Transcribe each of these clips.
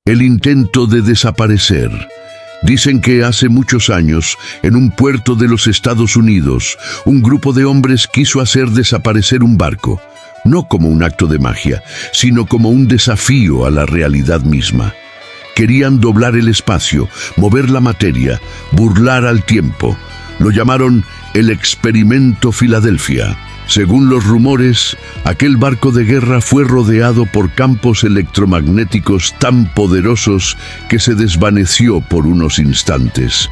El intento de desaparecer. Dicen que hace muchos años, en un puerto de los Estados Unidos, un grupo de hombres quiso hacer desaparecer un barco, no como un acto de magia, sino como un desafío a la realidad misma. Querían doblar el espacio, mover la materia, burlar al tiempo. Lo llamaron el Experimento Filadelfia. Según los rumores, aquel barco de guerra fue rodeado por campos electromagnéticos tan poderosos que se desvaneció por unos instantes.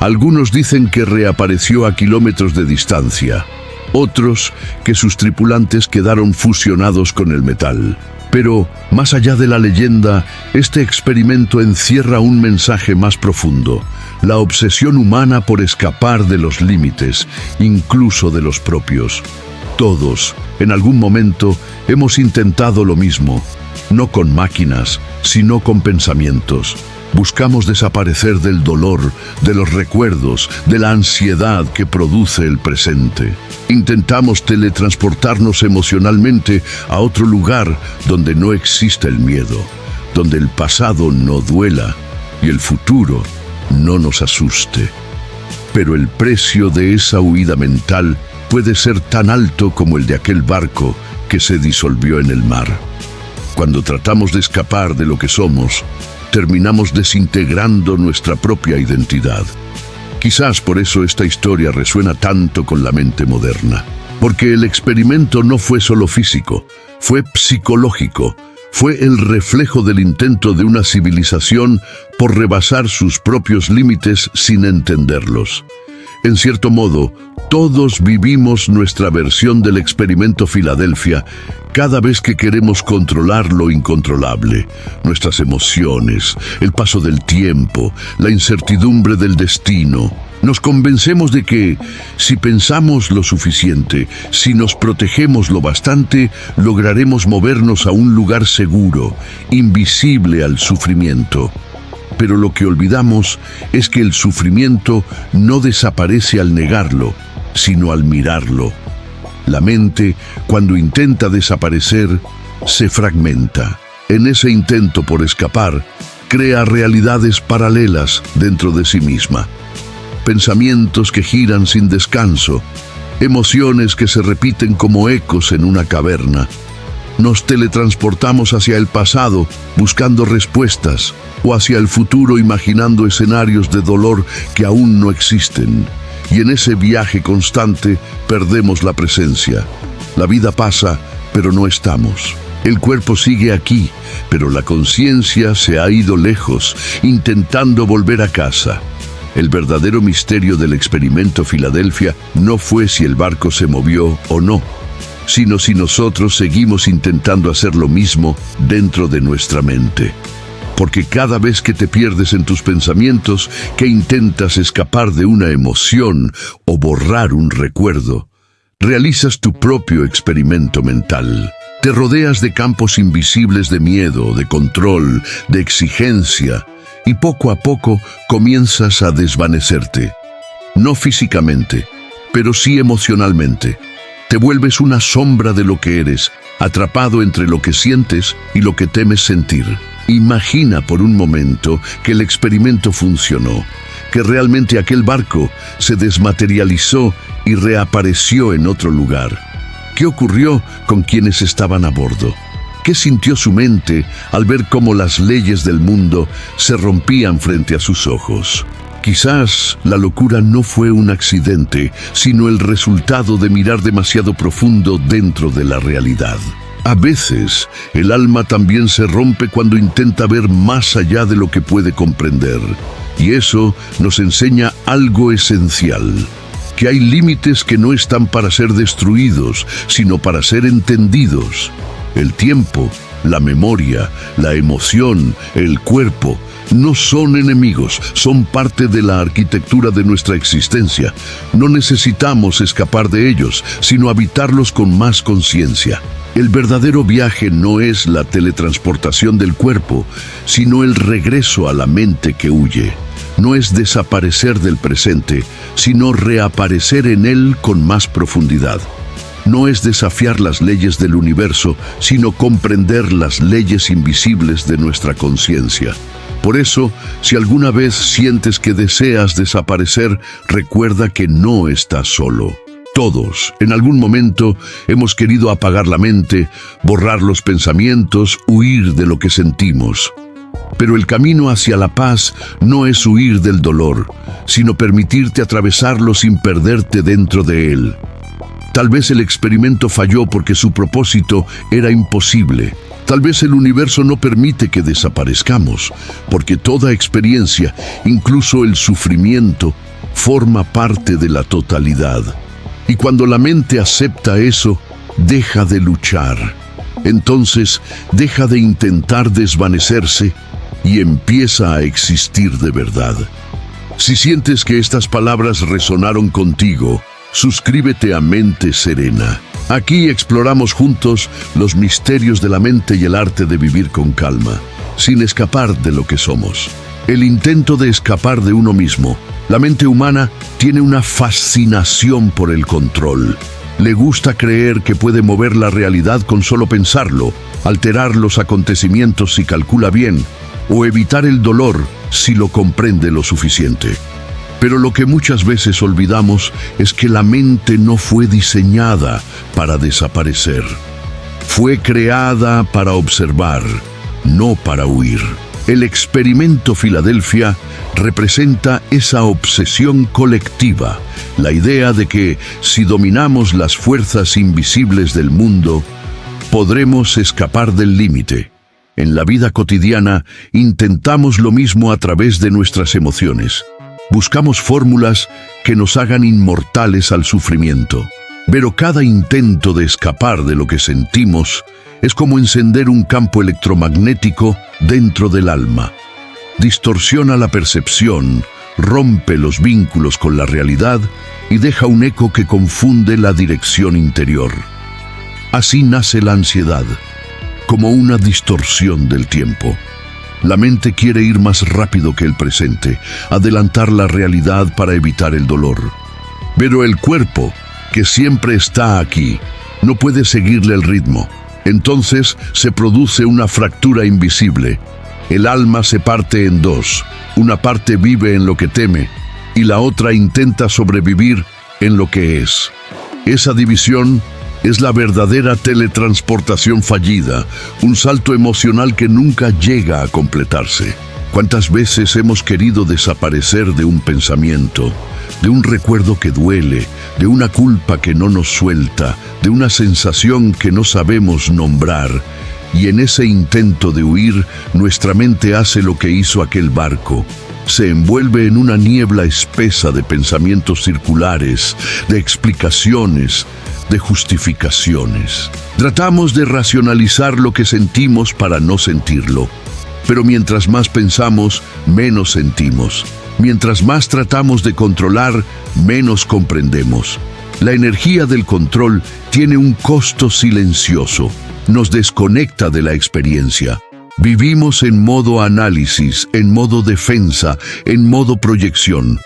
Algunos dicen que reapareció a kilómetros de distancia, otros que sus tripulantes quedaron fusionados con el metal. Pero, más allá de la leyenda, este experimento encierra un mensaje más profundo: la obsesión humana por escapar de los límites, incluso de los propios. Todos, en algún momento, hemos intentado lo mismo, no con máquinas, sino con pensamientos. Buscamos desaparecer del dolor, de los recuerdos, de la ansiedad que produce el presente. Intentamos teletransportarnos emocionalmente a otro lugar donde no existe el miedo, donde el pasado no duela y el futuro no nos asuste. Pero el precio de esa huida mental puede ser tan alto como el de aquel barco que se disolvió en el mar. Cuando tratamos de escapar de lo que somos, terminamos desintegrando nuestra propia identidad. Quizás por eso esta historia resuena tanto con la mente moderna. Porque el experimento no fue solo físico, fue psicológico. Fue el reflejo del intento de una civilización por rebasar sus propios límites sin entenderlos. En cierto modo, todos vivimos nuestra versión del Experimento Filadelfia cada vez que queremos controlar lo incontrolable, nuestras emociones, el paso del tiempo, la incertidumbre del destino. Nos convencemos de que, si pensamos lo suficiente, si nos protegemos lo bastante, lograremos movernos a un lugar seguro, invisible al sufrimiento. Pero lo que olvidamos es que el sufrimiento no desaparece al negarlo, sino al mirarlo. La mente, cuando intenta desaparecer, se fragmenta. En ese intento por escapar, crea realidades paralelas dentro de sí misma. Pensamientos que giran sin descanso, emociones que se repiten como ecos en una caverna. Nos teletransportamos hacia el pasado buscando respuestas, o hacia el futuro imaginando escenarios de dolor que aún no existen. Y en ese viaje constante perdemos la presencia. La vida pasa, pero no estamos. El cuerpo sigue aquí, pero la conciencia se ha ido lejos, intentando volver a casa. El verdadero misterio del Experimento Filadelfia no fue si el barco se movió o no, sino si nosotros seguimos intentando hacer lo mismo dentro de nuestra mente. Porque cada vez que te pierdes en tus pensamientos, que intentas escapar de una emoción o borrar un recuerdo, realizas tu propio experimento mental. Te rodeas de campos invisibles de miedo, de control, de exigencia, y poco a poco comienzas a desvanecerte. No físicamente, pero sí emocionalmente. Te vuelves una sombra de lo que eres, atrapado entre lo que sientes y lo que temes sentir. Imagina por un momento que el experimento funcionó, que realmente aquel barco se desmaterializó y reapareció en otro lugar. ¿Qué ocurrió con quienes estaban a bordo? ¿Qué sintió su mente al ver cómo las leyes del mundo se rompían frente a sus ojos? Quizás la locura no fue un accidente, sino el resultado de mirar demasiado profundo dentro de la realidad. A veces, el alma también se rompe cuando intenta ver más allá de lo que puede comprender. Y eso nos enseña algo esencial: que hay límites que no están para ser destruidos, sino para ser entendidos. El tiempo, la memoria, la emoción, el cuerpo, no son enemigos, son parte de la arquitectura de nuestra existencia. No necesitamos escapar de ellos, sino habitarlos con más conciencia. El verdadero viaje no es la teletransportación del cuerpo, sino el regreso a la mente que huye. No es desaparecer del presente, sino reaparecer en él con más profundidad. no es desafiar las leyes del universo, sino comprender las leyes invisibles de nuestra conciencia. Por eso, si alguna vez sientes que deseas desaparecer, recuerda que no estás solo. Todos, en algún momento, hemos querido apagar la mente, borrar los pensamientos, huir de lo que sentimos. Pero el camino hacia la paz no es huir del dolor, sino permitirte atravesarlo sin perderte dentro de él. Tal vez el experimento falló porque su propósito era imposible. Tal vez el universo no permite que desaparezcamos, porque toda experiencia, incluso el sufrimiento, forma parte de la totalidad. Y cuando la mente acepta eso, deja de luchar. Entonces, deja de intentar desvanecerse y empieza a existir de verdad. Si sientes que estas palabras resonaron contigo, suscríbete a Mente Serena. Aquí exploramos juntos los misterios de la mente y el arte de vivir con calma, sin escapar de lo que somos. El intento de escapar de uno mismo. La mente humana tiene una fascinación por el control. Le gusta creer que puede mover la realidad con solo pensarlo, alterar los acontecimientos si calcula bien, o evitar el dolor si lo comprende lo suficiente. Pero lo que muchas veces olvidamos es que la mente no fue diseñada para desaparecer. Fue creada para observar, no para huir. El experimento Filadelfia representa esa obsesión colectiva, la idea de que si dominamos las fuerzas invisibles del mundo, podremos escapar del límite. En la vida cotidiana intentamos lo mismo a través de nuestras emociones. Buscamos fórmulas que nos hagan inmortales al sufrimiento. Pero cada intento de escapar de lo que sentimos es como encender un campo electromagnético dentro del alma. Distorsiona la percepción, rompe los vínculos con la realidad y deja un eco que confunde la dirección interior. Así nace la ansiedad, como una distorsión del tiempo. La mente quiere ir más rápido que el presente, adelantar la realidad para evitar el dolor. Pero el cuerpo, que siempre está aquí, no puede seguirle el ritmo. Entonces se produce una fractura invisible. El alma se parte en dos. Una parte vive en lo que teme y la otra intenta sobrevivir en lo que es. Esa división es la verdadera teletransportación fallida, un salto emocional que nunca llega a completarse. ¿Cuántas veces hemos querido desaparecer de un pensamiento, de un recuerdo que duele, de una culpa que no nos suelta, de una sensación que no sabemos nombrar? Y en ese intento de huir, nuestra mente hace lo que hizo aquel barco. Se envuelve en una niebla espesa de pensamientos circulares, de explicaciones, de justificaciones. Tratamos de racionalizar lo que sentimos para no sentirlo. Pero mientras más pensamos, menos sentimos. Mientras más tratamos de controlar, menos comprendemos. La energía del control tiene un costo silencioso. Nos desconecta de la experiencia. Vivimos en modo análisis, en modo defensa, en modo proyección.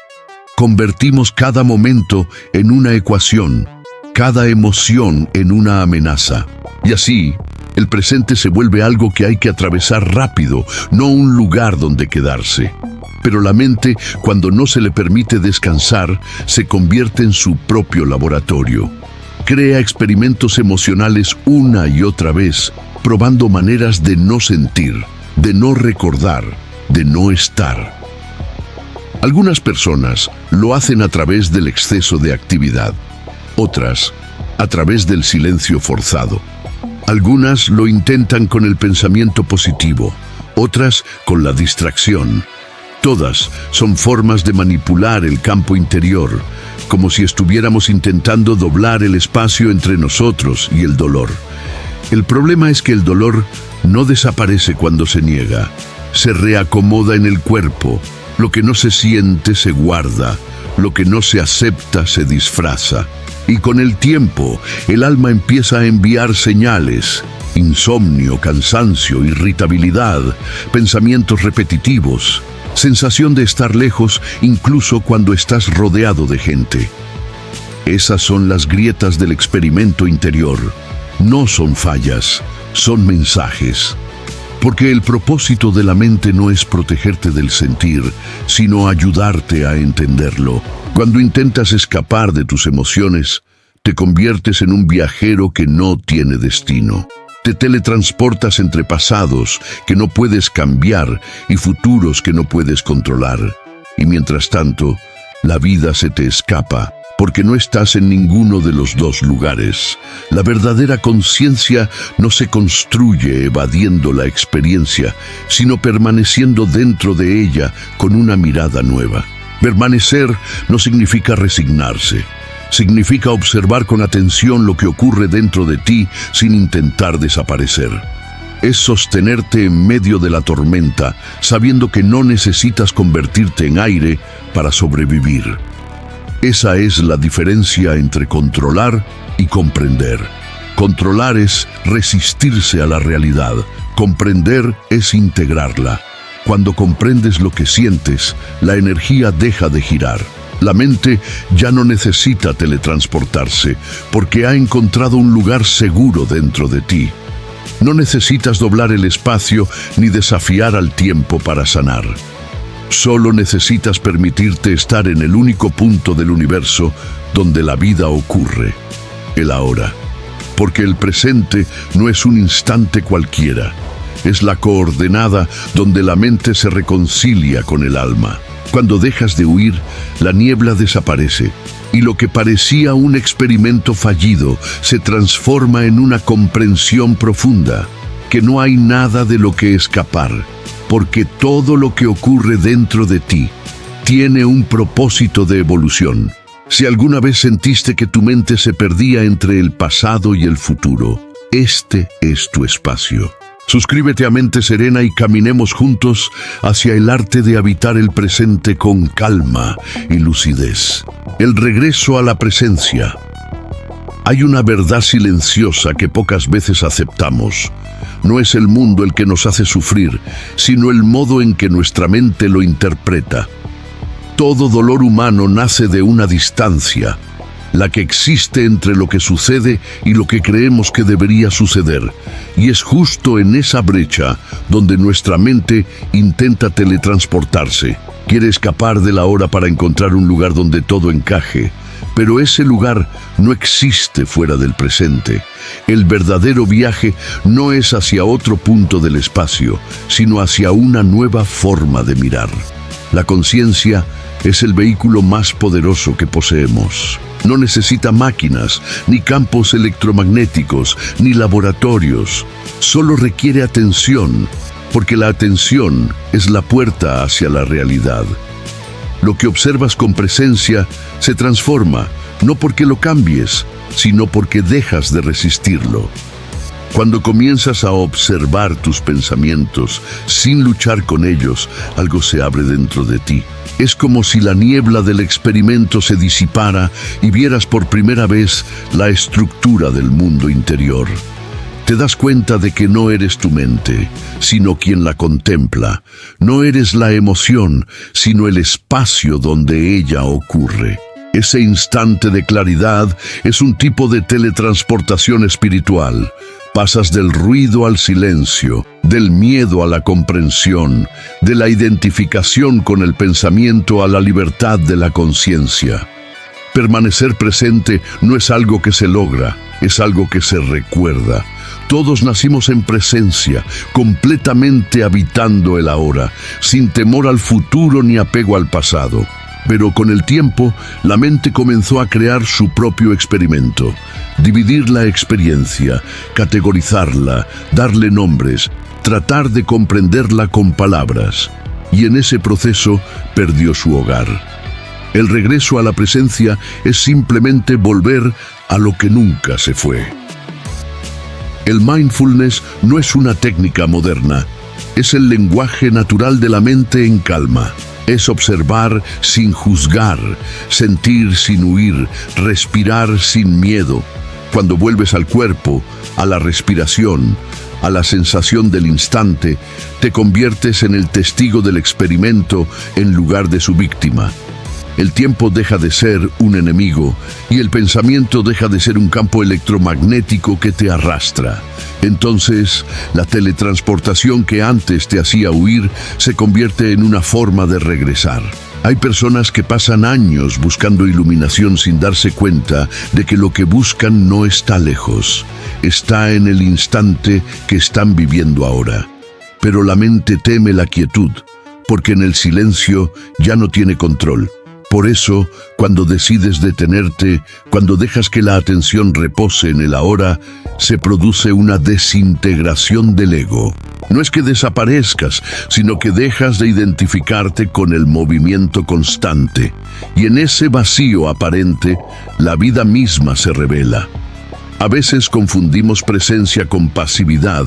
Convertimos cada momento en una ecuación, cada emoción en una amenaza. Y así, el presente se vuelve algo que hay que atravesar rápido, no un lugar donde quedarse. Pero la mente, cuando no se le permite descansar, se convierte en su propio laboratorio. Crea experimentos emocionales una y otra vez, probando maneras de no sentir, de no recordar, de no estar. Algunas personas lo hacen a través del exceso de actividad, otras a través del silencio forzado. Algunas lo intentan con el pensamiento positivo, otras con la distracción. Todas son formas de manipular el campo interior, como si estuviéramos intentando doblar el espacio entre nosotros y el dolor. El problema es que el dolor no desaparece cuando se niega, se reacomoda en el cuerpo. Lo que no se siente se guarda, lo que no se acepta se disfraza. Y con el tiempo, el alma empieza a enviar señales: insomnio, cansancio, irritabilidad, pensamientos repetitivos, sensación de estar lejos incluso cuando estás rodeado de gente. Esas son las grietas del experimento interior. No son fallas, son mensajes. Porque el propósito de la mente no es protegerte del sentir, sino ayudarte a entenderlo. Cuando intentas escapar de tus emociones, te conviertes en un viajero que no tiene destino. Te teletransportas entre pasados que no puedes cambiar y futuros que no puedes controlar. Y mientras tanto, la vida se te escapa, porque no estás en ninguno de los dos lugares. La verdadera conciencia no se construye evadiendo la experiencia, sino permaneciendo dentro de ella con una mirada nueva. Permanecer no significa resignarse. Significa observar con atención lo que ocurre dentro de ti sin intentar desaparecer. Es sostenerte en medio de la tormenta, sabiendo que no necesitas convertirte en aire para sobrevivir. Esa es la diferencia entre controlar y comprender. Controlar es resistirse a la realidad. Comprender es integrarla. Cuando comprendes lo que sientes, la energía deja de girar. La mente ya no necesita teletransportarse porque ha encontrado un lugar seguro dentro de ti. No necesitas doblar el espacio ni desafiar al tiempo para sanar. Solo necesitas permitirte estar en el único punto del universo donde la vida ocurre, el ahora. Porque el presente no es un instante cualquiera, es la coordenada donde la mente se reconcilia con el alma. Cuando dejas de huir, la niebla desaparece y lo que parecía un experimento fallido se transforma en una comprensión profunda, que no hay nada de lo que escapar, porque todo lo que ocurre dentro de ti tiene un propósito de evolución. Si alguna vez sentiste que tu mente se perdía entre el pasado y el futuro, este es tu espacio. Suscríbete a Mente Serena y caminemos juntos hacia el arte de habitar el presente con calma y lucidez. El regreso a la presencia. Hay una verdad silenciosa que pocas veces aceptamos. No es el mundo el que nos hace sufrir, sino el modo en que nuestra mente lo interpreta. Todo dolor humano nace de una distancia, la que existe entre lo que sucede y lo que creemos que debería suceder. Y es justo en esa brecha donde nuestra mente intenta teletransportarse. Quiere escapar de la hora para encontrar un lugar donde todo encaje. Pero ese lugar no existe fuera del presente. El verdadero viaje no es hacia otro punto del espacio, sino hacia una nueva forma de mirar. La conciencia es el vehículo más poderoso que poseemos. No necesita máquinas, ni campos electromagnéticos, ni laboratorios. Solo requiere atención, porque la atención es la puerta hacia la realidad. Lo que observas con presencia se transforma, no porque lo cambies, sino porque dejas de resistirlo. Cuando comienzas a observar tus pensamientos sin luchar con ellos, algo se abre dentro de ti. Es como si la niebla del experimento se disipara y vieras por primera vez la estructura del mundo interior. Te das cuenta de que no eres tu mente, sino quien la contempla. No eres la emoción, sino el espacio donde ella ocurre. Ese instante de claridad es un tipo de teletransportación espiritual. Pasas del ruido al silencio, del miedo a la comprensión, de la identificación con el pensamiento a la libertad de la conciencia. Permanecer presente no es algo que se logra, es algo que se recuerda. Todos nacimos en presencia, completamente habitando el ahora, sin temor al futuro ni apego al pasado. Pero con el tiempo, la mente comenzó a crear su propio experimento. Dividir la experiencia, categorizarla, darle nombres, tratar de comprenderla con palabras. Y en ese proceso perdió su hogar. El regreso a la presencia es simplemente volver a lo que nunca se fue. El mindfulness no es una técnica moderna, es el lenguaje natural de la mente en calma. Es observar sin juzgar, sentir sin huir, respirar sin miedo. Cuando vuelves al cuerpo, a la respiración, a la sensación del instante, te conviertes en el testigo del experimento en lugar de su víctima. El tiempo deja de ser un enemigo y el pensamiento deja de ser un campo electromagnético que te arrastra. Entonces, la teletransportación que antes te hacía huir se convierte en una forma de regresar. Hay personas que pasan años buscando iluminación sin darse cuenta de que lo que buscan no está lejos, está en el instante que están viviendo ahora. Pero la mente teme la quietud, porque en el silencio ya no tiene control. Por eso, cuando decides detenerte, cuando dejas que la atención repose en el ahora, se produce una desintegración del ego. No es que desaparezcas, sino que dejas de identificarte con el movimiento constante. Y en ese vacío aparente, la vida misma se revela. A veces confundimos presencia con pasividad,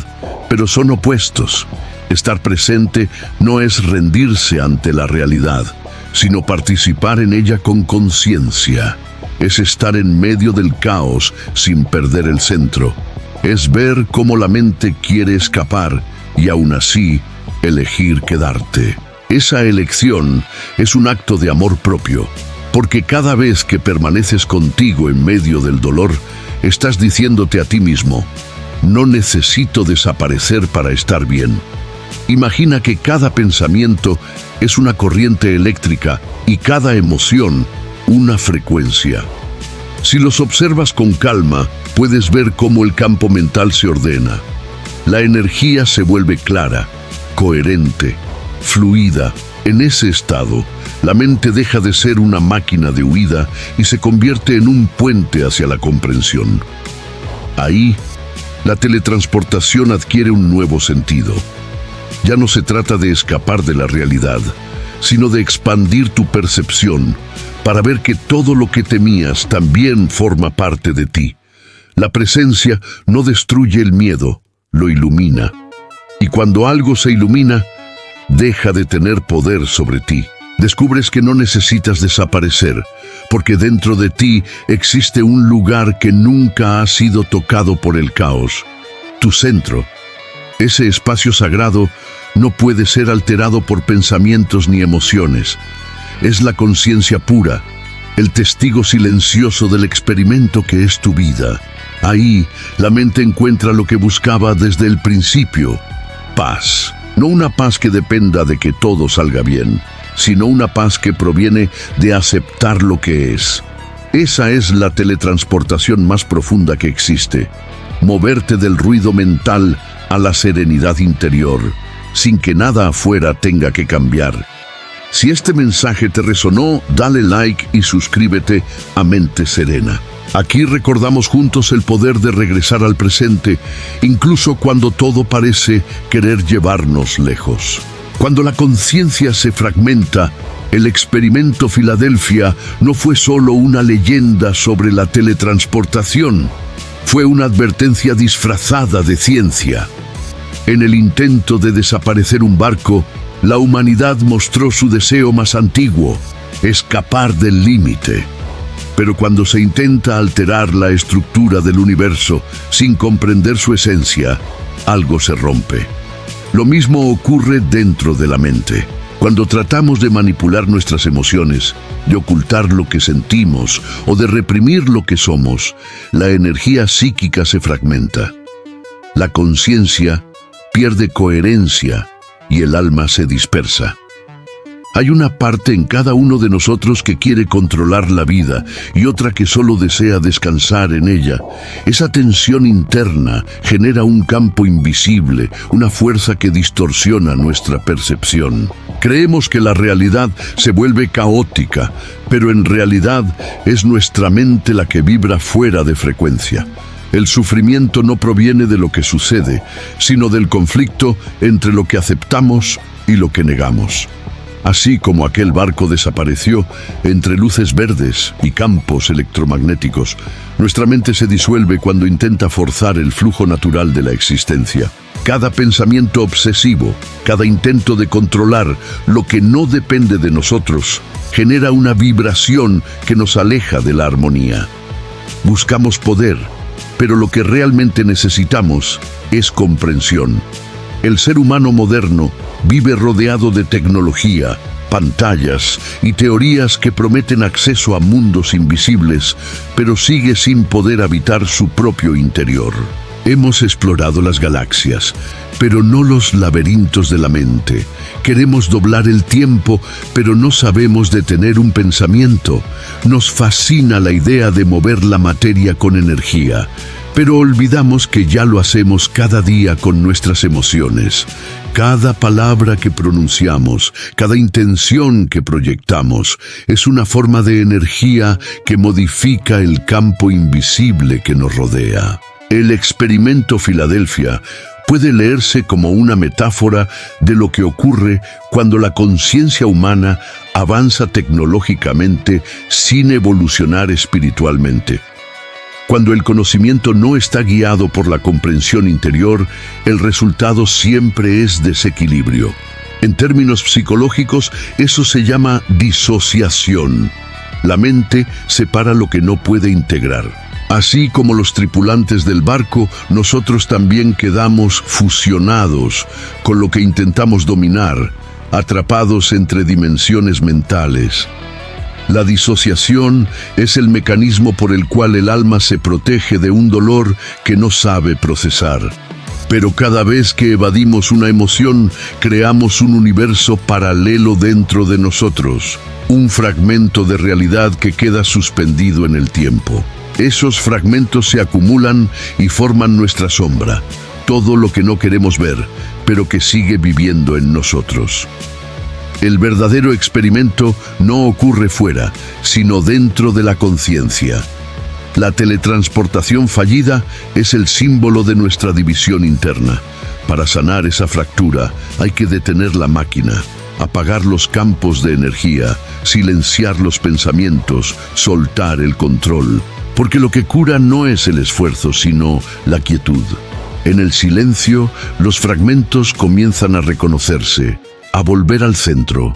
pero son opuestos. Estar presente no es rendirse ante la realidad, sino participar en ella con conciencia. Es estar en medio del caos sin perder el centro. Es ver cómo la mente quiere escapar y aún así elegir quedarte. Esa elección es un acto de amor propio, porque cada vez que permaneces contigo en medio del dolor, estás diciéndote a ti mismo: no necesito desaparecer para estar bien. Imagina que cada pensamiento es una corriente eléctrica y cada emoción una frecuencia. Si los observas con calma, puedes ver cómo el campo mental se ordena. La energía se vuelve clara, coherente, fluida. En ese estado, la mente deja de ser una máquina de huida y se convierte en un puente hacia la comprensión. Ahí, la teletransportación adquiere un nuevo sentido. Ya no se trata de escapar de la realidad, sino de expandir tu percepción para ver que todo lo que temías también forma parte de ti. La presencia no destruye el miedo, lo ilumina. Y cuando algo se ilumina, deja de tener poder sobre ti. Descubres que no necesitas desaparecer, porque dentro de ti existe un lugar que nunca ha sido tocado por el caos, tu centro. Ese espacio sagrado no puede ser alterado por pensamientos ni emociones. Es la conciencia pura, el testigo silencioso del experimento que es tu vida. Ahí, la mente encuentra lo que buscaba desde el principio: paz. No una paz que dependa de que todo salga bien, sino una paz que proviene de aceptar lo que es. Esa es la teletransportación más profunda que existe. Moverte del ruido mental a la serenidad interior, sin que nada afuera tenga que cambiar. Si este mensaje te resonó, dale like y suscríbete a Mente Serena. Aquí recordamos juntos el poder de regresar al presente, incluso cuando todo parece querer llevarnos lejos. Cuando la conciencia se fragmenta, el experimento Filadelfia no fue solo una leyenda sobre la teletransportación, fue una advertencia disfrazada de ciencia. En el intento de desaparecer un barco, la humanidad mostró su deseo más antiguo: escapar del límite. Pero cuando se intenta alterar la estructura del universo sin comprender su esencia, algo se rompe. Lo mismo ocurre dentro de la mente. Cuando tratamos de manipular nuestras emociones, de ocultar lo que sentimos o de reprimir lo que somos, la energía psíquica se fragmenta. La conciencia pierde coherencia y el alma se dispersa. Hay una parte en cada uno de nosotros que quiere controlar la vida y otra que solo desea descansar en ella. Esa tensión interna genera un campo invisible, una fuerza que distorsiona nuestra percepción. Creemos que la realidad se vuelve caótica, pero en realidad es nuestra mente la que vibra fuera de frecuencia. El sufrimiento no proviene de lo que sucede, sino del conflicto entre lo que aceptamos y lo que negamos. Así como aquel barco desapareció entre luces verdes y campos electromagnéticos, nuestra mente se disuelve cuando intenta forzar el flujo natural de la existencia. Cada pensamiento obsesivo, cada intento de controlar lo que no depende de nosotros, genera una vibración que nos aleja de la armonía. Buscamos poder, pero lo que realmente necesitamos es comprensión. El ser humano moderno vive rodeado de tecnología, pantallas y teorías que prometen acceso a mundos invisibles, pero sigue sin poder habitar su propio interior. Hemos explorado las galaxias, pero no los laberintos de la mente. Queremos doblar el tiempo, pero no sabemos detener un pensamiento. Nos fascina la idea de mover la materia con energía, pero olvidamos que ya lo hacemos cada día con nuestras emociones. Cada palabra que pronunciamos, cada intención que proyectamos, es una forma de energía que modifica el campo invisible que nos rodea. El experimento Filadelfia puede leerse como una metáfora de lo que ocurre cuando la conciencia humana avanza tecnológicamente sin evolucionar espiritualmente. Cuando el conocimiento no está guiado por la comprensión interior, el resultado siempre es desequilibrio. En términos psicológicos, eso se llama disociación. La mente separa lo que no puede integrar. Así como los tripulantes del barco, nosotros también quedamos fusionados con lo que intentamos dominar, atrapados entre dimensiones mentales. La disociación es el mecanismo por el cual el alma se protege de un dolor que no sabe procesar. Pero cada vez que evadimos una emoción, creamos un universo paralelo dentro de nosotros, un fragmento de realidad que queda suspendido en el tiempo. Esos fragmentos se acumulan y forman nuestra sombra, todo lo que no queremos ver, pero que sigue viviendo en nosotros. El verdadero experimento no ocurre fuera, sino dentro de la conciencia. La teletransportación fallida es el símbolo de nuestra división interna. Para sanar esa fractura hay que detener la máquina, apagar los campos de energía, silenciar los pensamientos, soltar el control. Porque lo que cura no es el esfuerzo, sino la quietud. En el silencio, los fragmentos comienzan a reconocerse, a volver al centro.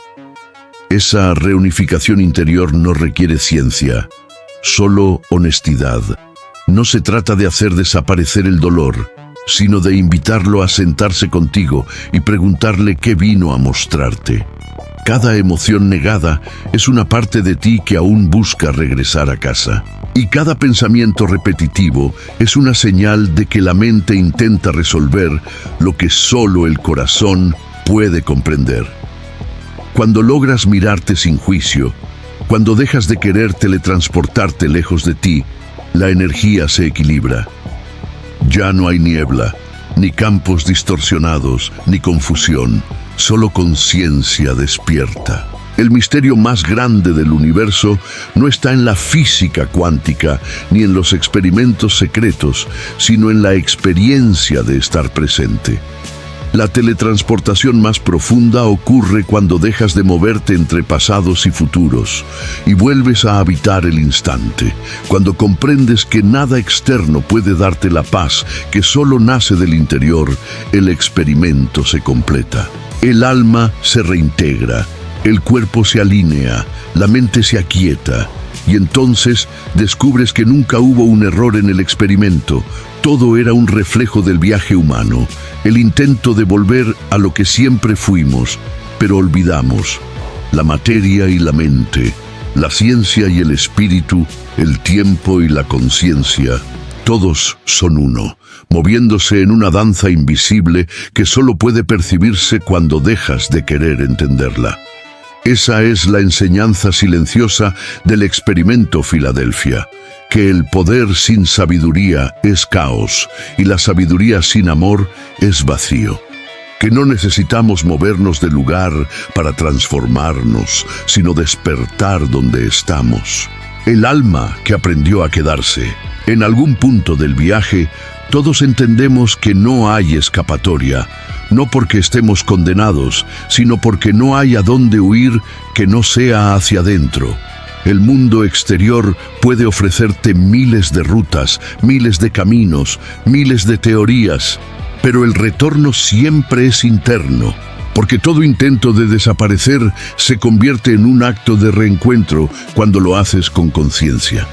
Esa reunificación interior no requiere ciencia, solo honestidad. No se trata de hacer desaparecer el dolor, sino de invitarlo a sentarse contigo y preguntarle qué vino a mostrarte. Cada emoción negada es una parte de ti que aún busca regresar a casa. Y cada pensamiento repetitivo es una señal de que la mente intenta resolver lo que solo el corazón puede comprender. Cuando logras mirarte sin juicio, cuando dejas de querer teletransportarte lejos de ti, la energía se equilibra. Ya no hay niebla, ni campos distorsionados, ni confusión, solo conciencia despierta. El misterio más grande del universo no está en la física cuántica ni en los experimentos secretos, sino en la experiencia de estar presente. La teletransportación más profunda ocurre cuando dejas de moverte entre pasados y futuros y vuelves a habitar el instante, cuando comprendes que nada externo puede darte la paz que solo nace del interior. El experimento se completa. El alma se reintegra. El cuerpo se alinea, la mente se aquieta, y entonces descubres que nunca hubo un error en el experimento. Todo era un reflejo del viaje humano, el intento de volver a lo que siempre fuimos, pero olvidamos. La materia y la mente, la ciencia y el espíritu, el tiempo y la conciencia, todos son uno, moviéndose en una danza invisible que solo puede percibirse cuando dejas de querer entenderla. Esa es la enseñanza silenciosa del experimento Filadelfia, que el poder sin sabiduría es caos y la sabiduría sin amor es vacío. Que no necesitamos movernos de lugar para transformarnos, sino despertar donde estamos. El alma que aprendió a quedarse. En algún punto del viaje, todos entendemos que no hay escapatoria, no porque estemos condenados, sino porque no hay a dónde huir que no sea hacia adentro. El mundo exterior puede ofrecerte miles de rutas, miles de caminos, miles de teorías, pero el retorno siempre es interno, porque todo intento de desaparecer se convierte en un acto de reencuentro cuando lo haces con conciencia.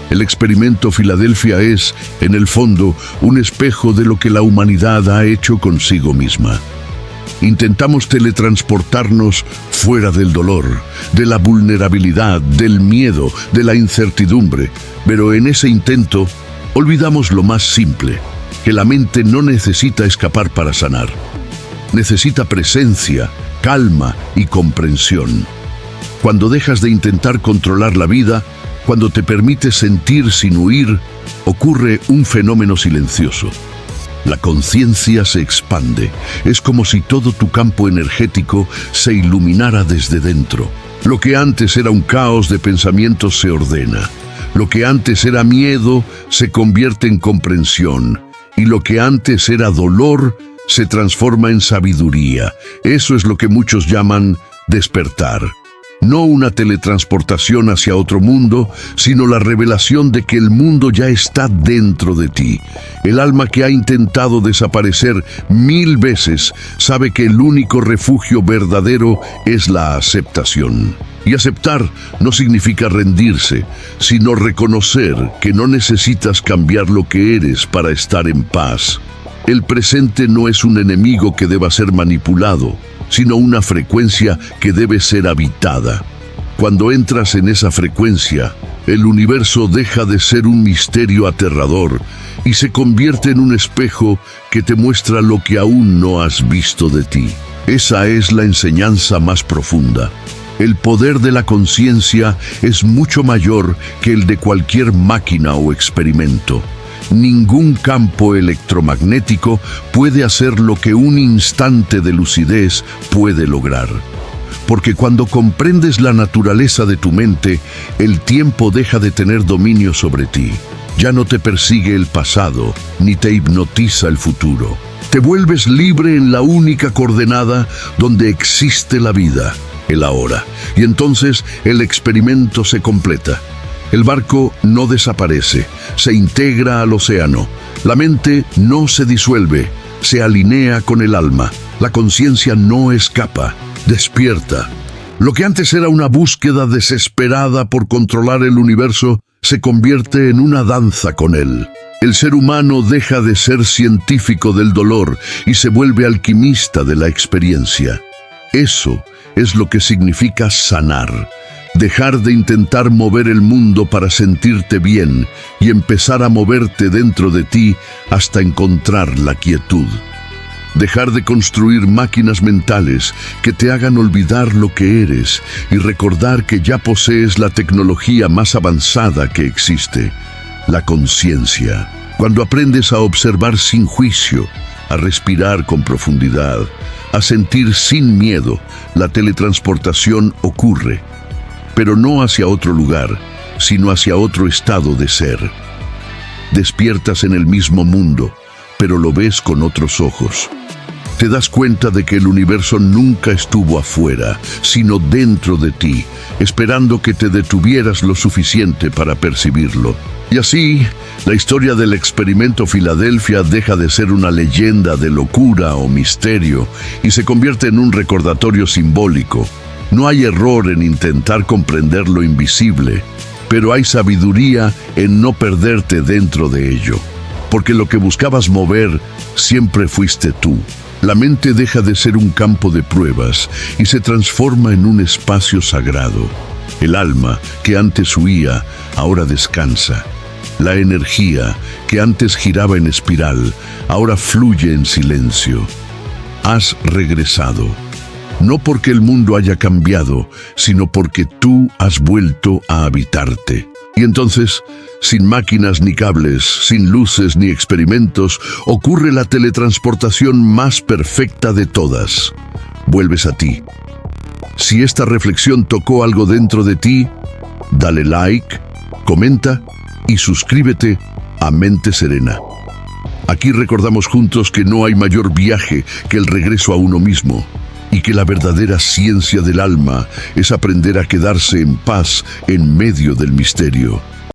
El experimento Filadelfia es, en el fondo, un espejo de lo que la humanidad ha hecho consigo misma. Intentamos teletransportarnos fuera del dolor, de la vulnerabilidad, del miedo, de la incertidumbre, pero en ese intento olvidamos lo más simple, que la mente no necesita escapar para sanar. Necesita presencia, calma y comprensión. Cuando dejas de intentar controlar la vida, cuando te permites sentir sin huir, ocurre un fenómeno silencioso. La conciencia se expande. Es como si todo tu campo energético se iluminara desde dentro. Lo que antes era un caos de pensamientos se ordena. Lo que antes era miedo se convierte en comprensión. Y lo que antes era dolor se transforma en sabiduría. Eso es lo que muchos llaman despertar. No una teletransportación hacia otro mundo, sino la revelación de que el mundo ya está dentro de ti. El alma que ha intentado desaparecer 1000 veces sabe que el único refugio verdadero es la aceptación. Y aceptar no significa rendirse, sino reconocer que no necesitas cambiar lo que eres para estar en paz. El presente no es un enemigo que deba ser manipulado, sino una frecuencia que debe ser habitada. Cuando entras en esa frecuencia, el universo deja de ser un misterio aterrador y se convierte en un espejo que te muestra lo que aún no has visto de ti. Esa es la enseñanza más profunda. El poder de la conciencia es mucho mayor que el de cualquier máquina o experimento. Ningún campo electromagnético puede hacer lo que un instante de lucidez puede lograr. Porque cuando comprendes la naturaleza de tu mente, el tiempo deja de tener dominio sobre ti. Ya no te persigue el pasado, ni te hipnotiza el futuro. Te vuelves libre en la única coordenada donde existe la vida, el ahora. Y entonces el experimento se completa. El barco no desaparece, se integra al océano. La mente no se disuelve, se alinea con el alma. La conciencia no escapa, despierta. Lo que antes era una búsqueda desesperada por controlar el universo se convierte en una danza con él. El ser humano deja de ser científico del dolor y se vuelve alquimista de la experiencia. Eso es lo que significa sanar. Dejar de intentar mover el mundo para sentirte bien y empezar a moverte dentro de ti hasta encontrar la quietud. Dejar de construir máquinas mentales que te hagan olvidar lo que eres y recordar que ya posees la tecnología más avanzada que existe, la conciencia. Cuando aprendes a observar sin juicio, a respirar con profundidad, a sentir sin miedo, la teletransportación ocurre. Pero no hacia otro lugar, sino hacia otro estado de ser. Despiertas en el mismo mundo, pero lo ves con otros ojos. Te das cuenta de que el universo nunca estuvo afuera, sino dentro de ti, esperando que te detuvieras lo suficiente para percibirlo. Y así, la historia del experimento Filadelfia deja de ser una leyenda de locura o misterio y se convierte en un recordatorio simbólico. No hay error en intentar comprender lo invisible, pero hay sabiduría en no perderte dentro de ello. Porque lo que buscabas mover siempre fuiste tú. La mente deja de ser un campo de pruebas y se transforma en un espacio sagrado. El alma, que antes huía, ahora descansa. La energía, que antes giraba en espiral, ahora fluye en silencio. Has regresado. No porque el mundo haya cambiado, sino porque tú has vuelto a habitarte. Y entonces, sin máquinas ni cables, sin luces ni experimentos, ocurre la teletransportación más perfecta de todas. Vuelves a ti. Si esta reflexión tocó algo dentro de ti, dale like, comenta y suscríbete a Mente Serena. Aquí recordamos juntos que no hay mayor viaje que el regreso a uno mismo. Y que la verdadera ciencia del alma es aprender a quedarse en paz en medio del misterio.